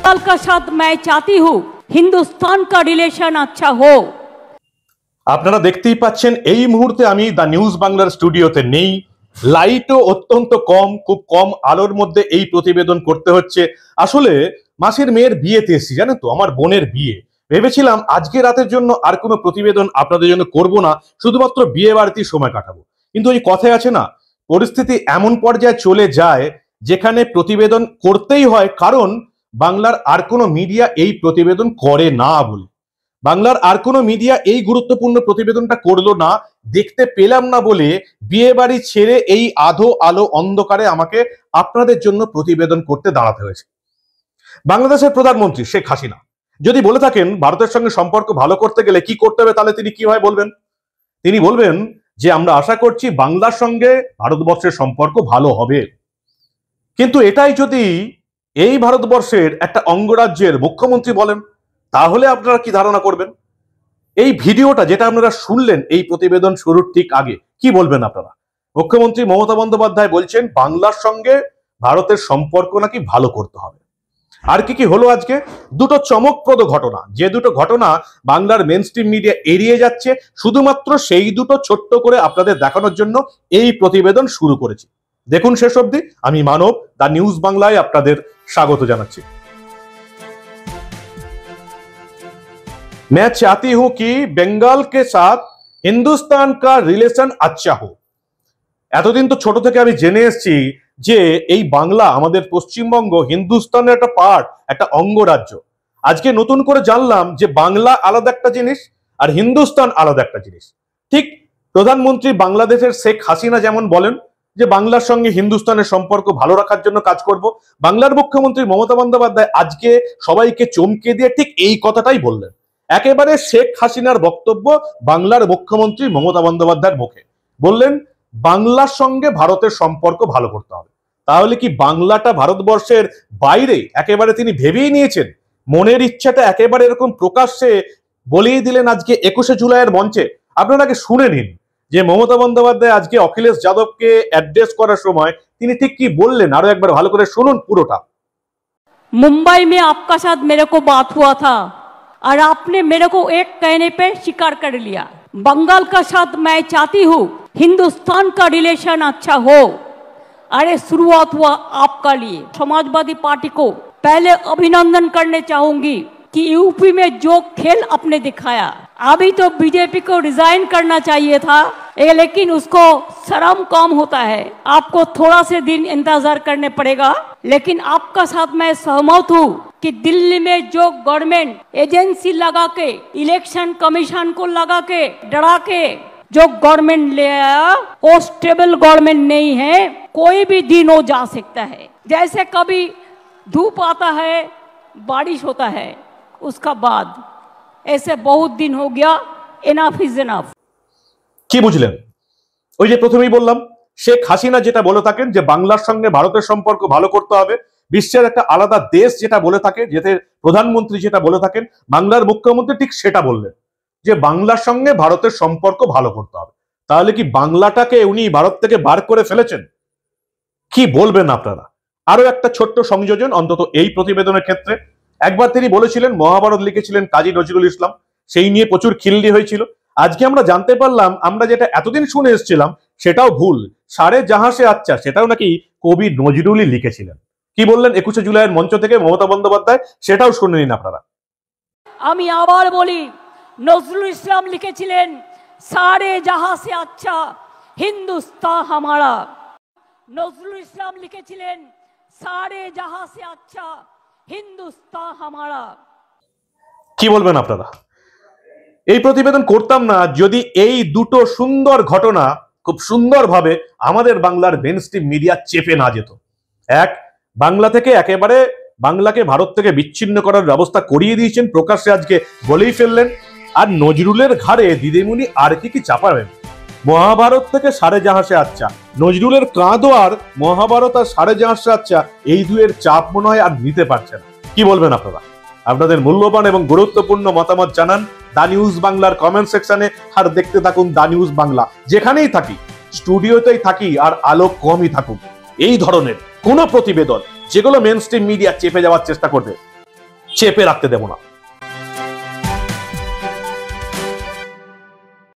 साल का साथ मैं चाहती हूँ हिंदुस्तान का रिलेशन अच्छा हो। আপনারা দেখতেই পাচ্ছেন এই মুহূর্তে আমি দা নিউজ বাংলার স্টুডিওতে নেই। লাইটও অত্যন্ত কম, খুব কম আলোর মধ্যে এই প্রতিবেদন করতে হচ্ছে। আসলে মাসির মেয়ের বিয়েতে এসেছি, জানেন তো, আমার বোনের বিয়ে। ভেবেছিলাম আজকে রাতের জন্য আর কোনো প্রতিবেদন আপনাদের জন্য করব না, শুধুমাত্র বিয়ে বাড়িতেই সময় কাটাবো। কিন্তু ওই কথায় আছে না, পরিস্থিতি এমন পর্যায়ে চলে যায় যেখানে প্রতিবেদন করতেই হয়, কারণ বাংলার আর কোনো মিডিয়া এই প্রতিবেদন করে না বলে। বাংলার আর কোনো মিডিয়া এই গুরুত্বপূর্ণ প্রতিবেদনটা করলো না, দেখতে পেলাম না বলে বিয়ে বাড়ি ছেড়ে এই আধো আলো অন্ধকারে আমাকে আপনাদের জন্য প্রতিবেদন করতে দাঁড়াতে হয়েছে। বাংলাদেশের প্রধানমন্ত্রী শেখ হাসিনা যদি বলে থাকেন ভারতের সঙ্গে সম্পর্ক ভালো করতে গেলে কি করতে হবে, তাহলে তিনি কিভাবে বলবেন? তিনি বলবেন যে আমরা আশা করছি বাংলার সঙ্গে ভারতবর্ষের সম্পর্ক ভালো হবে। কিন্তু এটাই যদি এই ভারতবর্ষের একটা অঙ্গরাজ্যের মুখ্যমন্ত্রী বলেন, তাহলে আপনারা কি ধারণা করবেন? এই ভিডিওটা যেটা আপনারা শুনলেন এই প্রতিবেদন শুরুর ঠিক আগে, কি বলবেন আপনারা? মুখ্যমন্ত্রী মমতা বন্দ্যোপাধ্যায় বলছেন বাংলার সঙ্গে ভারতের সম্পর্ক নাকি ভালো করতে হবে। আর কি কি হলো আজকে? দুটো চমকপ্রদ ঘটনা, যে দুটো ঘটনা বাংলার মেইনস্ট্রিম মিডিয়া এড়িয়ে যাচ্ছে, শুধুমাত্র সেই দুটো ছোট্ট করে আপনাদের দেখানোর জন্য এই প্রতিবেদন শুরু করেছি। দেখুন শেষ অবধি। আমি মানব, দা নিউজ বাংলায় আপনাদের স্বাগত জানাচ্ছি। मैं चाहती हूं कि बंगाल के साथ हिंदुस्तान का रिलेशन अच्छा हो। এতদিন তো ছোট থেকে আমি জেনে এসেছি যে এই বাংলা, আমাদের পশ্চিমবঙ্গ হিন্দুস্তানের একটা পার্ট, একটা অঙ্গরাজ্য। আজকে নতুন করে জানলাম যে বাংলা আলাদা একটা জিনিস আর হিন্দুস্তান আলাদা একটা জিনিস। ঠিক প্রধানমন্ত্রী বাংলাদেশের শেখ হাসিনা যেমন বলেন যে বাংলার সঙ্গে হিন্দুস্তানের সম্পর্ক ভালো রাখার জন্য কাজ করব, বাংলার মুখ্যমন্ত্রী মমতা বন্দ্যোপাধ্যায় আজকে সবাইকে চমকে দিয়ে ঠিক এই কথাটাই বললেন। একেবারে শেখ হাসিনার বক্তব্য বাংলার মুখ্যমন্ত্রী মমতা বন্দ্যোপাধ্যায়ের মুখে। বললেন বাংলার সঙ্গে ভারতের সম্পর্ক ভালো করতে হবে। তাহলে কি বাংলাটা ভারতবর্ষের বাইরে? একেবারে তিনি ভেবেই নিয়েছেন, মনের ইচ্ছাটা একেবারে এরকম প্রকাশ্যে বলেই দিলেন আজকে 21শে জুলাইয়ের মঞ্চে। আপনারা আগে শুনে নিন যে মমতা বন্দ্যোপাধ্যায় আজকে অখিলেশ যাদবকে অ্যাড্রেস করার সময় তিনি ঠিক কি বললেন। আরো একবার ভালো করে শুনুন পুরোটা। मुंबई में आपका साथ मेरे को बात हुआ था और आपने मेरे को एक कहने पे स्वीकार कर लिया। बंगाल का साथ मैं चाहती हूँ हिंदुस्तान का रिलेशन अच्छा हो। अरे शुरुआत हुआ आपका लिए। समाजवादी पार्टी को पहले अभिनंदन करने चाहूंगी कि यूपी में जो खेल आपने दिखाया, अभी तो बीजेपी को रिजाइन करना चाहिए था, लेकिन उसको शर्म कम होता है, आपको थोड़ा से दिन इंतजार करने पड़ेगा। लेकिन आपका साथ मैं सहमत हूँ कि दिल्ली में जो गवर्नमेंट एजेंसी लगा के, इलेक्शन कमीशन को लगा के, डरा के जो गवर्नमेंट ले आया, वो स्टेबल गवर्नमेंट नहीं है। कोई भी दिन हो जा सकता है। जैसे कभी धूप आता है, बारिश होता है, उसका बाद ऐसे बहुत दिन हो गया। Enough is enough. কি বুঝলেন? ওই যে প্রথমেই বললাম, শেখ হাসিনা যেটা বলে থাকেন যে বাংলার সঙ্গে ভারতের সম্পর্ক ভালো করতে হবে, বিশ্বের একটা আলাদা দেশ যেটা বলে থাকে, যেতে প্রধানমন্ত্রী যেটা বলে থাকেন, বাংলার মুখ্যমন্ত্রী ঠিক সেটা বললেন যে বাংলার সঙ্গে ভারতের সম্পর্ক ভালো করতে হবে। তাহলে কি বাংলাটাকে উনি ভারত থেকে বার করে ফেলেছেন? কি বলবেন আপনারা? আরো একটা ছোট্ট সংযোজন অন্তত এই প্রতিবেদনের ক্ষেত্রে। একবার তিনি বলেছিলেন মহাভারত লিখেছিলেন কাজী নজরুল ইসলাম, সেই নিয়ে প্রচুর খিল্লি হয়েছিল। আজকে আমরা জানতে পারলাম আমরা যেটা এতদিন শুনে এসেছিলাম সেটাও ভুল। সারে জাহাঁ সে আচ্ছা, সেটাও নাকি কবি নজরুলই লিখেছিলেন। কি বললেন 21শে জুলাইয়ের মঞ্চ থেকে মমতা বন্দ্যোপাধ্যায়, সেটাও শুনে নিন আপনারা। আমি আবার বলি, নজরুল ইসলাম লিখেছিলেন সারে জাহাঁ সে আচ্ছা হিন্দুস্তান হামারা। নজরুল ইসলাম লিখেছিলেন সারে জাহাঁ সে আচ্ছা হিন্দুস্তান হামারা। কি বলবেন আপনারা? এই প্রতিবেদন করতাম না যদি এই দুটো সুন্দর ঘটনা খুব সুন্দরভাবে আমাদের বাংলার মেইনস্ট্রিম মিডিয়া চেপে না যেত। এক, বাংলা থেকে একেবারে বাংলাকে ভারত থেকে বিচ্ছিন্ন করার ব্যবস্থা করিয়ে দিয়েছেন, প্রকাশ্যে আজকে বলেই ফেললেন। আর নজরুলের ঘাড়ে দিদিমণি আর কি কি চাপাবেন? মহাভারত থেকে সারে জাহাঁ সে আচ্ছা, নজরুলের কাঁদো আর মহাভারত আর সারে জাহাঁ সে আচ্ছা, এই দুয়ের চাপ মনে হয় আর নিতে পারছে না। কি বলবেন আপনারা? আপনাদের মূল্যবান এবং গুরুত্বপূর্ণ মতামত জানান দা নিউজ বাংলার কমেন্ট সেকশনে। আর দেখতে থাকুন দা নিউজ বাংলা। যেখানেই থাকি, স্টুডিওতেই থাকি আর আলো কমই থাকুক, এই ধরনের কোনো প্রতিবেদন যেগুলো মেইনস্ট্রিম মিডিয়া চেপে যাওয়ার চেষ্টা করবে, চেপে রাখতে দেব না।